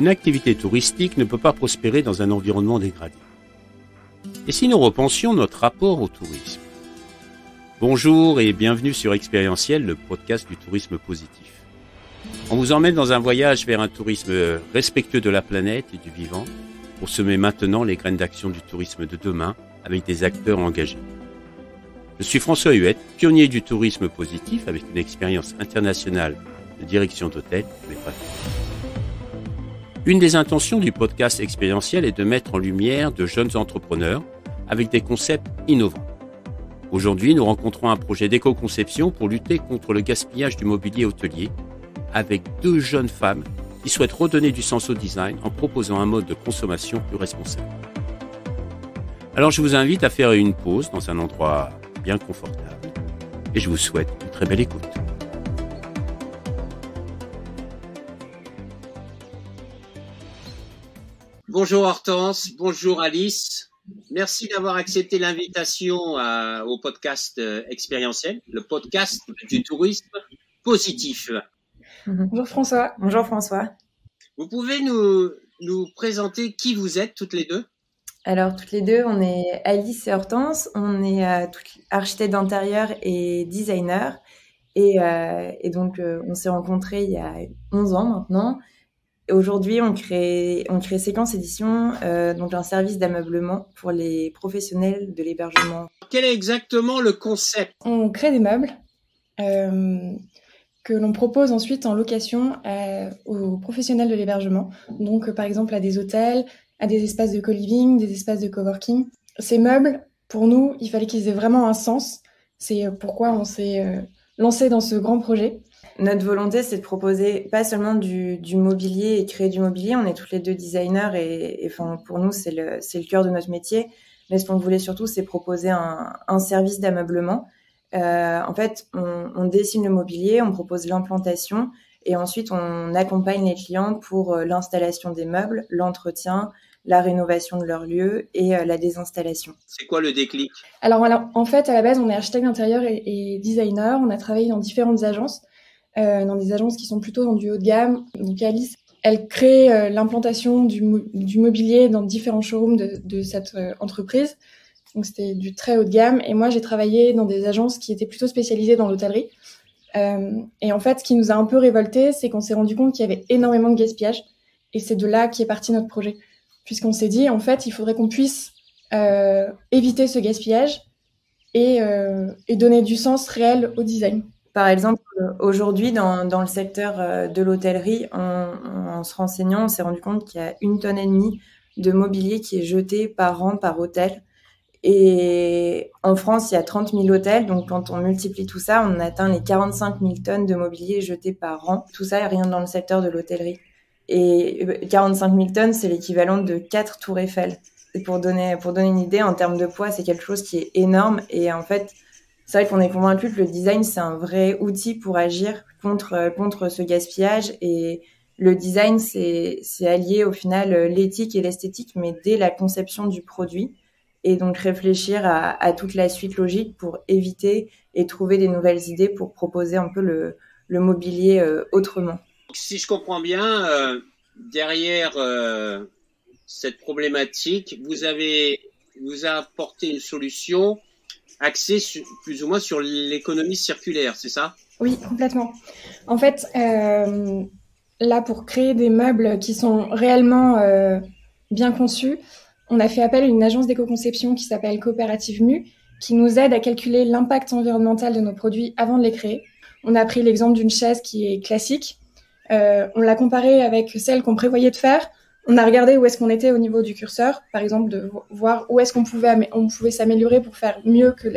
Une activité touristique ne peut pas prospérer dans un environnement dégradé. Et si nous repensions notre rapport au tourisme? Bonjour et bienvenue sur Expérientiel, le podcast du tourisme positif. On vous emmène dans un voyage vers un tourisme respectueux de la planète et du vivant pour semer maintenant les graines d'action du tourisme de demain avec des acteurs engagés. Je suis François Huette, pionnier du tourisme positif avec une expérience internationale de direction d'hôtel, mais pas tout. Une des intentions du podcast Expérientiel est de mettre en lumière de jeunes entrepreneurs avec des concepts innovants. Aujourd'hui, nous rencontrons un projet d'éco-conception pour lutter contre le gaspillage du mobilier hôtelier avec deux jeunes femmes qui souhaitent redonner du sens au design en proposant un mode de consommation plus responsable. Alors je vous invite à faire une pause dans un endroit bien confortable et je vous souhaite une très belle écoute. Bonjour Hortense, bonjour Alice. Merci d'avoir accepté l'invitation au podcast Expérientiel, le podcast du tourisme positif. Bonjour François. Bonjour François. Vous pouvez nous présenter qui vous êtes toutes les deux? Alors toutes les deux, on est Alice et Hortense, on est architectes d'intérieur et designer et donc on s'est rencontrés il y a 11 ans maintenant. Et aujourd'hui, on crée Séquence Édition, donc un service d'ameublement pour les professionnels de l'hébergement. Quel est exactement le concept? On crée des meubles que l'on propose ensuite en location aux professionnels de l'hébergement. Donc par exemple à des hôtels, à des espaces de co-living, des espaces de coworking. Ces meubles, pour nous, il fallait qu'ils aient vraiment un sens. C'est pourquoi on s'est lancé dans ce grand projet. Notre volonté, c'est de proposer pas seulement du mobilier et créer du mobilier. On est toutes les deux designers et enfin, pour nous, c'est le cœur de notre métier. Mais ce qu'on voulait surtout, c'est proposer un service d'ameublement. En fait, on dessine le mobilier, on propose l'implantation et ensuite on accompagne les clients pour l'installation des meubles, l'entretien, la rénovation de leur lieu et la désinstallation. C'est quoi le déclic? Alors en fait, à la base, on est architecte d'intérieur et designer. On a travaillé dans différentes agences, dans des agences qui sont plutôt dans du haut de gamme. Donc Alice, elle crée l'implantation du mobilier dans différents showrooms de cette entreprise. Donc c'était du très haut de gamme. Et moi, j'ai travaillé dans des agences qui étaient plutôt spécialisées dans l'hôtellerie. Et en fait, ce qui nous a un peu révoltés, c'est qu'on s'est rendu compte qu'il y avait énormément de gaspillage. Et c'est de là qu'est parti notre projet. Puisqu'on s'est dit, en fait, il faudrait qu'on puisse éviter ce gaspillage et donner du sens réel au design. Par exemple, aujourd'hui, dans le secteur de l'hôtellerie, en se renseignant, on s'est rendu compte qu'il y a 1,5 tonne de mobilier qui est jeté par an par hôtel. Et en France, il y a 30 000 hôtels. Donc, quand on multiplie tout ça, on atteint les 45 000 tonnes de mobilier jetés par an. Tout ça, rien dans le secteur de l'hôtellerie. Et 45 000 tonnes, c'est l'équivalent de 4 tours Eiffel. Et pour donner une idée, en termes de poids, c'est quelque chose qui est énorme. Et en fait, c'est vrai qu'on est convaincu que le design, c'est un vrai outil pour agir contre ce gaspillage. Et le design, c'est allier au final l'éthique et l'esthétique, mais dès la conception du produit. Et donc réfléchir à toute la suite logique pour éviter et trouver des nouvelles idées pour proposer un peu le mobilier autrement. Si je comprends bien, derrière cette problématique, vous apporté une solution axée plus ou moins sur l'économie circulaire, c'est ça? Oui, complètement. En fait, là, pour créer des meubles qui sont réellement bien conçus, on a fait appel à une agence d'éco-conception qui s'appelle Coopérative Mu, qui nous aide à calculer l'impact environnemental de nos produits avant de les créer. On a pris l'exemple d'une chaise qui est classique. On l'a comparée avec celle qu'on prévoyait de faire. On a regardé où est-ce qu'on était au niveau du curseur, par exemple, de voir où est-ce qu'on pouvait s'améliorer pour faire mieux que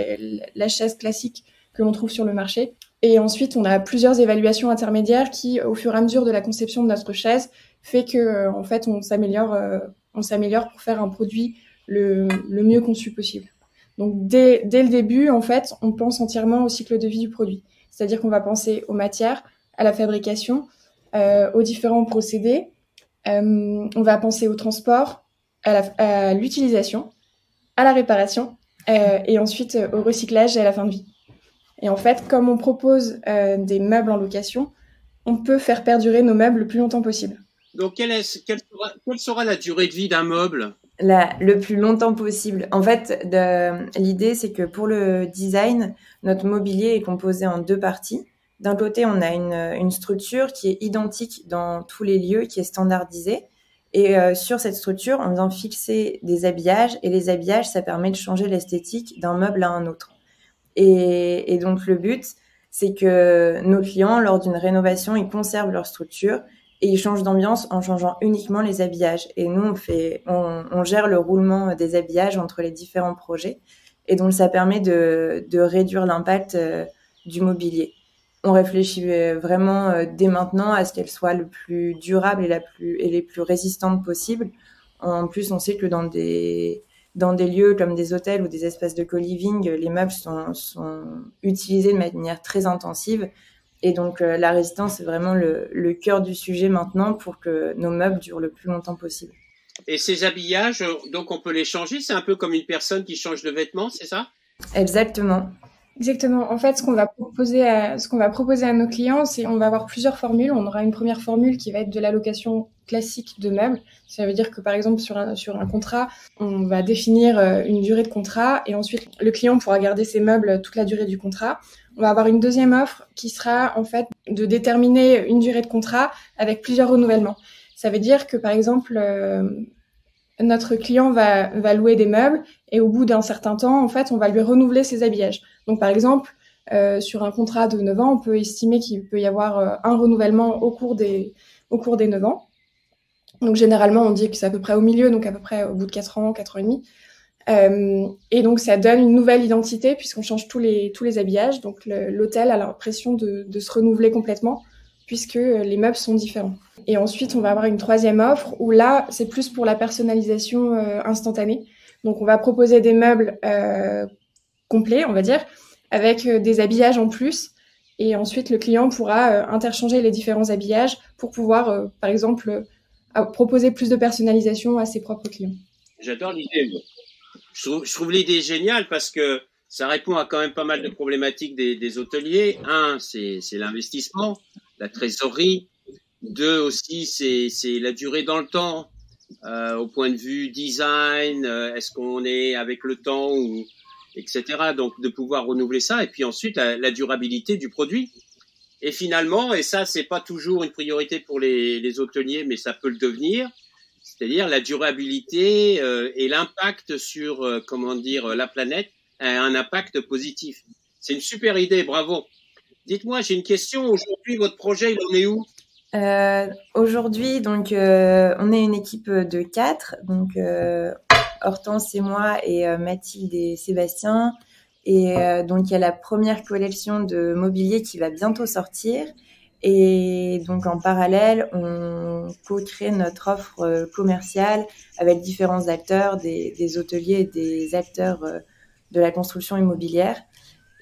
la chaise classique que l'on trouve sur le marché. Et ensuite, on a plusieurs évaluations intermédiaires qui, au fur et à mesure de la conception de notre chaise, fait que, en fait, on s'améliore pour faire un produit le mieux conçu possible. Donc, dès le début, en fait, on pense entièrement au cycle de vie du produit. C'est-à-dire qu'on va penser aux matières, à la fabrication, aux différents procédés. On va penser au transport, à l'utilisation, à la réparation et ensuite au recyclage et à la fin de vie. Et en fait, comme on propose des meubles en location, on peut faire perdurer nos meubles le plus longtemps possible. Donc, quelle sera la durée de vie d'un meuble? Le plus longtemps possible. En fait, l'idée, c'est que pour le design, notre mobilier est composé en deux parties. D'un côté, on a une structure qui est identique dans tous les lieux, qui est standardisée. Et sur cette structure, on vient fixer des habillages. Et les habillages, ça permet de changer l'esthétique d'un meuble à un autre. Et donc, le but, c'est que nos clients, lors d'une rénovation, ils conservent leur structure et ils changent d'ambiance en changeant uniquement les habillages. Et nous, on gère le roulement des habillages entre les différents projets. Et donc, ça permet de réduire l'impact du mobilier. On réfléchit vraiment dès maintenant à ce qu'elle soit le plus durable et les plus résistantes possibles. En plus, on sait que dans des lieux comme des hôtels ou des espaces de co-living, les meubles sont utilisés de manière très intensive. Et donc, la résistance est vraiment le cœur du sujet maintenant pour que nos meubles durent le plus longtemps possible. Et ces habillages, donc on peut les changer? C'est un peu comme une personne qui change de vêtements, c'est ça? Exactement. Exactement. En fait, ce qu'on va proposer à nos clients, c'est on va avoir plusieurs formules. On aura une première formule qui va être de la location classique de meubles. Ça veut dire que par exemple sur un contrat, on va définir une durée de contrat et ensuite le client pourra garder ses meubles toute la durée du contrat. On va avoir une deuxième offre qui sera en fait de déterminer une durée de contrat avec plusieurs renouvellements. Ça veut dire que par exemple notre client va louer des meubles et au bout d'un certain temps, en fait, on va lui renouveler ses habillages. Donc, par exemple, sur un contrat de 9 ans, on peut estimer qu'il peut y avoir un renouvellement au cours des 9 ans. Donc, généralement, on dit que c'est à peu près au milieu, donc à peu près au bout de 4 ans, 4 ans et demi. Et donc, ça donne une nouvelle identité puisqu'on change tous les habillages. Donc, l'hôtel a l'impression de se renouveler complètement puisque les meubles sont différents. Et ensuite, on va avoir une troisième offre où là, c'est plus pour la personnalisation instantanée. Donc, on va proposer des meubles complets, on va dire, avec des habillages en plus. Et ensuite, le client pourra interchanger les différents habillages pour pouvoir, par exemple, proposer plus de personnalisation à ses propres clients. J'adore l'idée. Je trouve l'idée géniale parce que ça répond à quand même pas mal de problématiques des hôteliers. Un, c'est l'investissement, la trésorerie. Deux aussi, c'est la durée dans le temps. Au point de vue design, est-ce qu'on est avec le temps ou etc. Donc de pouvoir renouveler ça et puis ensuite la durabilité du produit. Et finalement, et ça c'est pas toujours une priorité pour les hôteliers, mais ça peut le devenir, c'est-à-dire la durabilité et l'impact sur la planète a un impact positif. C'est une super idée, bravo. Dites-moi, j'ai une question. Aujourd'hui, votre projet, il en est où? Aujourd'hui, donc, on est une équipe de 4, donc Hortense et moi et Mathilde et Sébastien. Et donc, il y a la première collection de mobilier qui va bientôt sortir. Et donc, en parallèle, on co-crée notre offre commerciale avec différents acteurs, des hôteliers et des acteurs de la construction immobilière.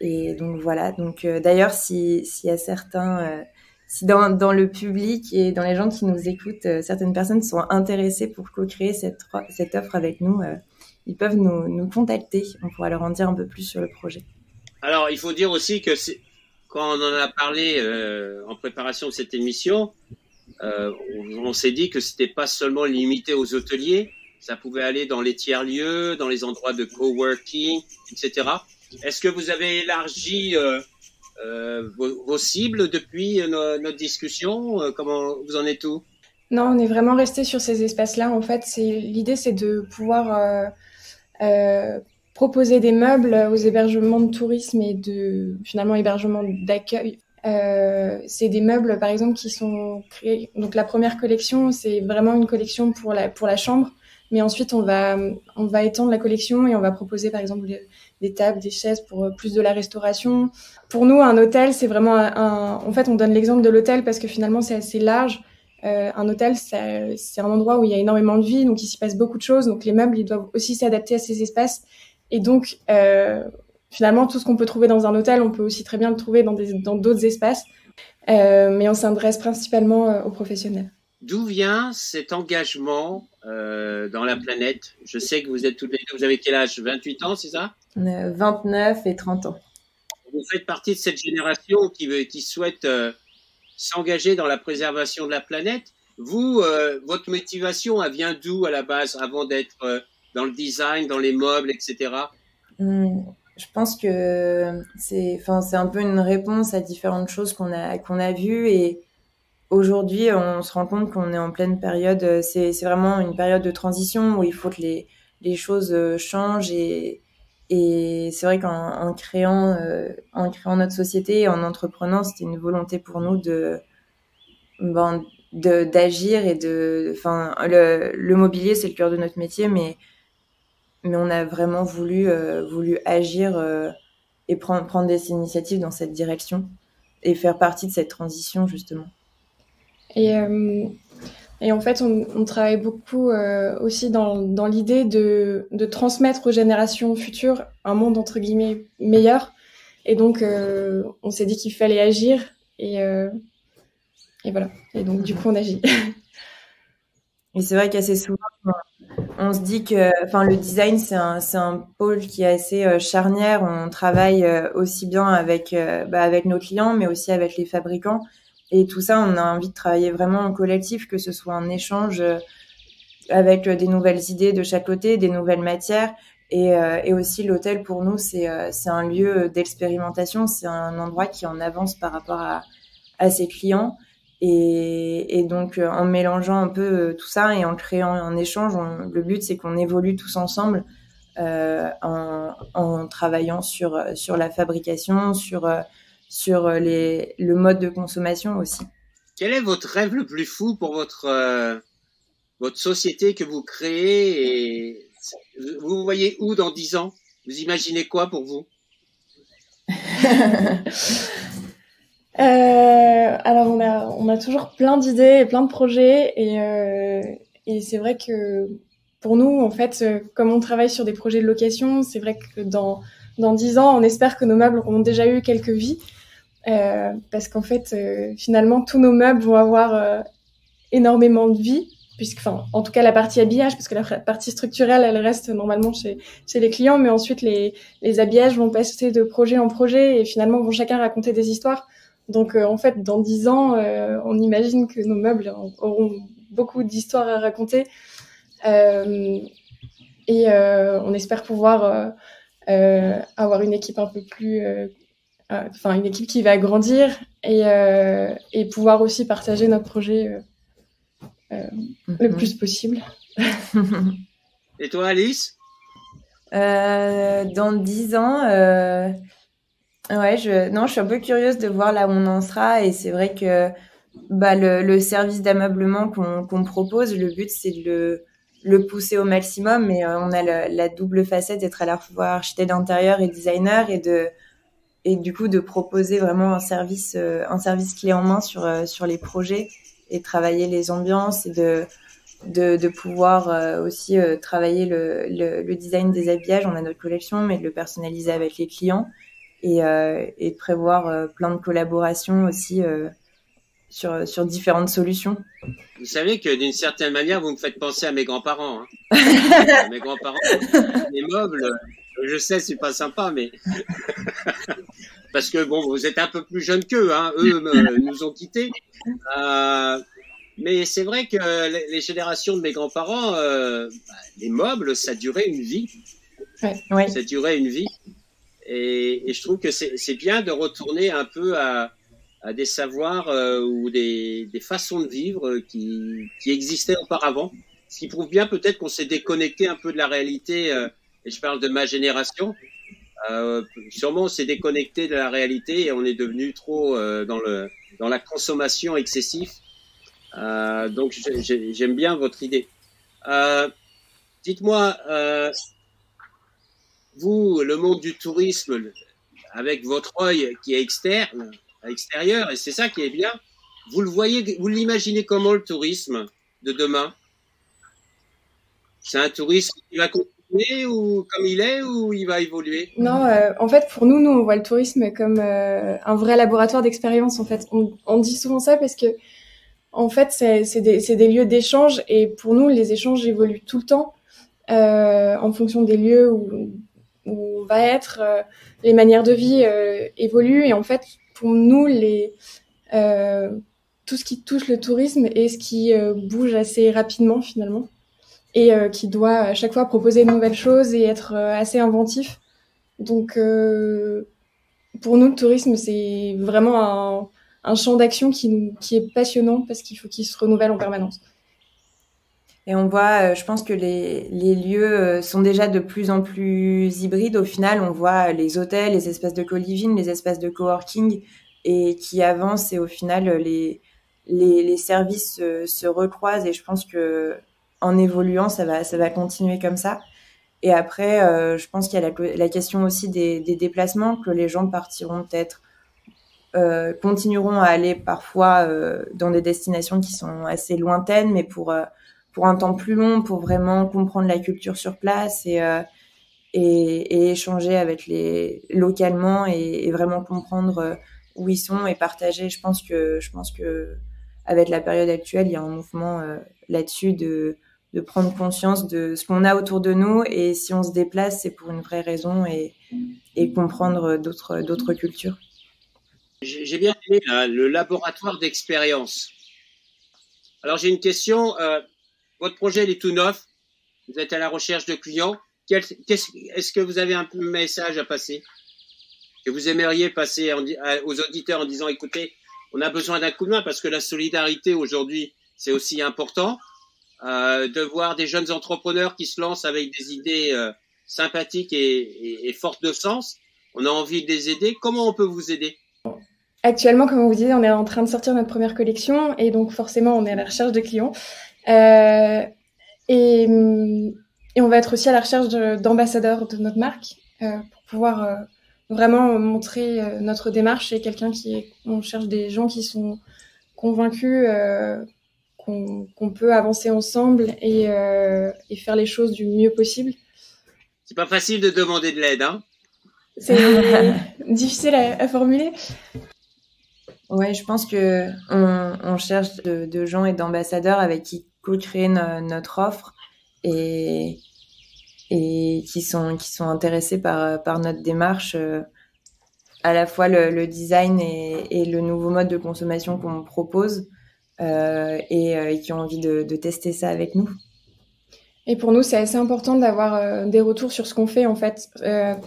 Et donc, voilà. Donc, d'ailleurs, s'il y a certains... si dans le public et dans les gens qui nous écoutent, certaines personnes sont intéressées pour co-créer cette offre avec nous, ils peuvent nous contacter. On pourra leur en dire un peu plus sur le projet. Alors, il faut dire aussi que quand on en a parlé en préparation de cette émission, on s'est dit que c'était pas seulement limité aux hôteliers, ça pouvait aller dans les tiers-lieux, dans les endroits de coworking, etc. Est-ce que vous avez élargi vos cibles depuis notre discussion? Comment vous en êtes où? Non, on est vraiment resté sur ces espaces-là. En fait, l'idée, c'est de pouvoir proposer des meubles aux hébergements de tourisme et finalement hébergements d'accueil. C'est des meubles, par exemple, qui sont créés. Donc, la première collection, c'est vraiment une collection pour la chambre. Mais ensuite, on va étendre la collection et on va proposer, par exemple, des tables, des chaises pour plus de la restauration. Pour nous, un hôtel, c'est vraiment en fait, on donne l'exemple de l'hôtel parce que finalement, c'est assez large. Un hôtel, c'est un endroit où il y a énormément de vie, donc il s'y passe beaucoup de choses. Donc, les meubles, ils doivent aussi s'adapter à ces espaces. Et donc, finalement, tout ce qu'on peut trouver dans un hôtel, on peut aussi très bien le trouver dans d'autres espaces. Mais on s'adresse principalement aux professionnels. D'où vient cet engagement dans la planète? Je sais que vous êtes toutes les deux, vous avez quel âge? 28 ans, c'est ça? 29 et 30 ans. Vous faites partie de cette génération qui souhaite s'engager dans la préservation de la planète. Vous, votre motivation, elle vient d'où à la base, avant d'être dans le design, dans les meubles, etc. Je pense que c'est un peu une réponse à différentes choses qu'on a vues, et aujourd'hui, on se rend compte qu'on est en pleine période. C'est vraiment une période de transition où il faut que les choses changent, et c'est vrai qu'en créant notre société, en entreprenant, c'était une volonté pour nous d'agir et le mobilier, c'est le cœur de notre métier, mais on a vraiment voulu agir et prendre des initiatives dans cette direction et faire partie de cette transition, justement. Et en fait, on travaille beaucoup aussi dans l'idée de transmettre aux générations futures un monde entre guillemets meilleur. Et donc, on s'est dit qu'il fallait agir, et voilà. Et donc, du coup, on agit. Et c'est vrai qu'assez souvent, on se dit que, le design, c'est un pôle qui est assez charnière. On travaille aussi bien avec nos clients, mais aussi avec les fabricants. Et tout ça, on a envie de travailler vraiment en collectif, que ce soit un échange avec des nouvelles idées de chaque côté, des nouvelles matières. Et aussi, l'hôtel, pour nous, c'est un lieu d'expérimentation. C'est un endroit qui en avance par rapport à ses clients. Et donc, en mélangeant un peu tout ça et en créant un échange, le but, c'est qu'on évolue tous ensemble en travaillant sur la fabrication, sur le mode de consommation aussi. Quel est votre rêve le plus fou pour votre société que vous créez, et vous vous voyez où dans 10 ans? Vous imaginez quoi pour vous? Alors on a toujours plein d'idées et plein de projets, et c'est vrai que pour nous, en fait, comme on travaille sur des projets de location, c'est vrai que dans 10 ans, on espère que nos meubles auront déjà eu quelques vies, parce qu'en fait, finalement, tous nos meubles vont avoir énormément de vie, en tout cas la partie habillage, parce que la partie structurelle, elle reste normalement chez les clients, mais ensuite les habillages vont passer de projet en projet et finalement vont chacun raconter des histoires. Donc en fait, dans 10 ans, on imagine que nos meubles auront beaucoup d'histoires à raconter, et on espère pouvoir avoir une équipe un peu plus, une équipe qui va grandir, et pouvoir aussi partager notre projet le plus possible. Et toi, Alice? Dans 10 ans, je suis un peu curieuse de voir là où on en sera, et c'est vrai que le service d'ameublement qu'on propose, le but, c'est de le pousser au maximum, mais on a la double facette d'être à la fois architecte d'intérieur et designer, et du coup de proposer vraiment un service clé en main sur les projets, et travailler les ambiances, et de pouvoir aussi travailler le design des habillages. On a notre collection, mais de le personnaliser avec les clients, et de prévoir plein de collaborations aussi sur différentes solutions. Vous savez que d'une certaine manière, vous me faites penser à mes grands-parents. Hein. Mes grands-parents, les meubles, je sais, c'est pas sympa, mais parce que bon, vous êtes un peu plus jeune qu'eux, hein. Eux nous ont quittés. Mais c'est vrai que les générations de mes grands-parents, les meubles, ça durait une vie. Ouais. Ça durait une vie. Et je trouve que c'est bien de retourner un peu à des savoirs ou des façons de vivre qui existaient auparavant. Ce qui prouve bien peut-être qu'on s'est déconnecté un peu de la réalité, et je parle de ma génération. Sûrement on s'est déconnecté de la réalité et on est devenu trop dans la consommation excessive. Donc j'aime bien votre idée. Dites-moi, vous, le monde du tourisme, avec votre œil qui est extérieur, et c'est ça qui est bien, vous le voyez, vous l'imaginez comment, le tourisme de demain? C'est un tourisme qui va continuer ou comme il est, ou il va évoluer? Non, en fait, pour nous, on voit le tourisme comme un vrai laboratoire d'expérience. En fait, on dit souvent ça parce que, en fait, c'est des lieux d'échange, et pour nous, les échanges évoluent tout le temps en fonction des lieux où on va être. Les manières de vie évoluent, et en fait, pour nous, tout ce qui touche le tourisme et ce qui bouge assez rapidement finalement et qui doit à chaque fois proposer de nouvelles choses et être assez inventif. Donc pour nous, le tourisme, c'est vraiment un champ d'action qui est passionnant parce qu'il faut qu'il se renouvelle en permanence. Et on voit, je pense que les lieux sont déjà de plus en plus hybrides. Au final, on voit les hôtels, les espaces de co-living, les espaces de coworking et qui avancent. Et au final, les services se recroisent. Et je pense que en évoluant, ça va continuer comme ça. Et après, je pense qu'il y a la question aussi des déplacements, que les gens partiront peut-être, continueront à aller parfois dans des destinations qui sont assez lointaines, mais pour un temps plus long, pour vraiment comprendre la culture sur place et échanger avec localement et vraiment comprendre où ils sont et partager. Je pense que avec la période actuelle, il y a un mouvement là-dessus de prendre conscience de ce qu'on a autour de nous, et si on se déplace, c'est pour une vraie raison et comprendre d'autres cultures. J'ai bien aimé le laboratoire d'expérience. Alors j'ai une question. Votre projet il est tout neuf. Vous êtes à la recherche de clients. Est-ce que vous avez un message à passer que vous aimeriez passer aux auditeurs en disant écoutez, on a besoin d'un coup de main parce que la solidarité aujourd'hui c'est aussi important. De voir des jeunes entrepreneurs qui se lancent avec des idées sympathiques et fortes de sens. On a envie de les aider. Comment on peut vous aider ? Actuellement, comme on vous disait, on est en train de sortir notre première collection et donc forcément, on est à la recherche de clients. Et on va être aussi à la recherche d'ambassadeurs de notre marque pour pouvoir vraiment montrer notre démarche et on cherche des gens qui sont convaincus qu'on peut avancer ensemble et faire les choses du mieux possible. C'est pas facile de demander de l'aide, hein ? C'est difficile à formuler. Ouais, je pense que on cherche de gens et d'ambassadeurs avec qui co-créer notre offre et qui sont intéressés par notre démarche, à la fois le design et le nouveau mode de consommation qu'on propose. Et qui ont envie de tester ça avec nous. Et pour nous, c'est assez important d'avoir des retours sur ce qu'on fait. En fait,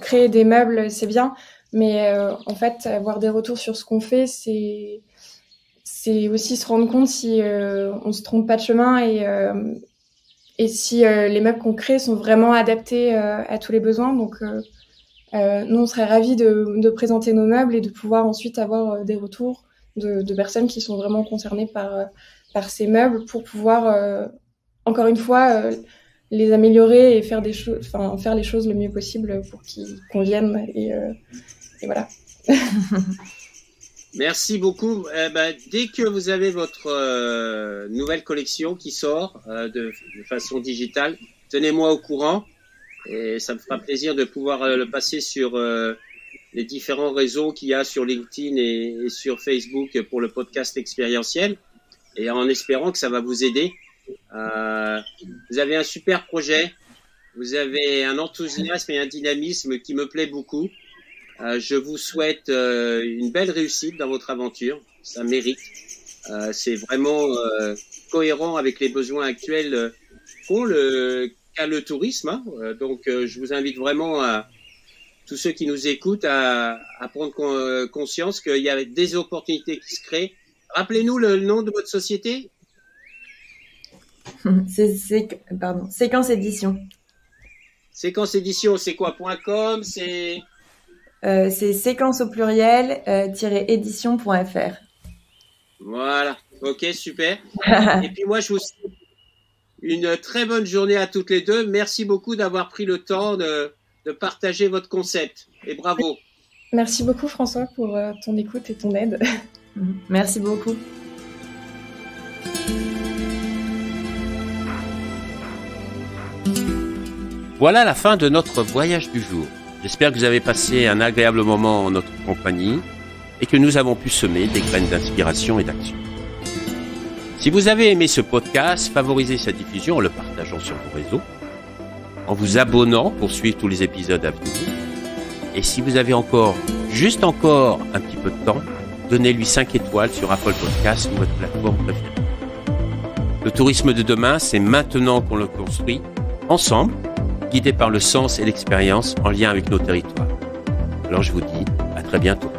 créer des meubles, c'est bien, mais en fait, avoir des retours sur ce qu'on fait, c'est aussi se rendre compte si on se trompe pas de chemin et si les meubles qu'on crée sont vraiment adaptés à tous les besoins. Donc, nous, on serait ravis de présenter nos meubles et de pouvoir ensuite avoir des retours de personnes qui sont vraiment concernées par ces meubles pour pouvoir, encore une fois, les améliorer et faire les choses le mieux possible pour qu'ils conviennent et voilà. Merci beaucoup. Dès que vous avez votre nouvelle collection qui sort de façon digitale, tenez-moi au courant et ça me fera plaisir de pouvoir le passer sur les différents réseaux qu'il y a sur LinkedIn et sur Facebook pour le podcast expérientiel, et en espérant que ça va vous aider. Vous avez un super projet, vous avez un enthousiasme et un dynamisme qui me plaît beaucoup. Je vous souhaite une belle réussite dans votre aventure, ça mérite. C'est vraiment cohérent avec les besoins actuels qu'a le tourisme, hein. Donc je vous invite vraiment à tous ceux qui nous écoutent à prendre conscience qu'il y a des opportunités qui se créent. Rappelez-nous le nom de votre société. Séquence Édition. Séquence Édition, c'est quoi ? .com, c'est séquence au pluriel -édition.fr. Voilà, ok, super. Et puis moi, je vous souhaite une très bonne journée à toutes les deux. Merci beaucoup d'avoir pris le temps de partager votre concept. Et bravo. Merci beaucoup François pour ton écoute et ton aide. Merci beaucoup. Voilà la fin de notre voyage du jour. J'espère que vous avez passé un agréable moment en notre compagnie et que nous avons pu semer des graines d'inspiration et d'action. Si vous avez aimé ce podcast, favorisez sa diffusion en le partageant sur vos réseaux, en vous abonnant pour suivre tous les épisodes à venir. Et si vous avez juste encore un petit peu de temps, donnez-lui 5 étoiles sur Apple Podcasts ou votre plateforme préférée. Le tourisme de demain, c'est maintenant qu'on le construit, ensemble, guidés par le sens et l'expérience en lien avec nos territoires. Alors je vous dis à très bientôt.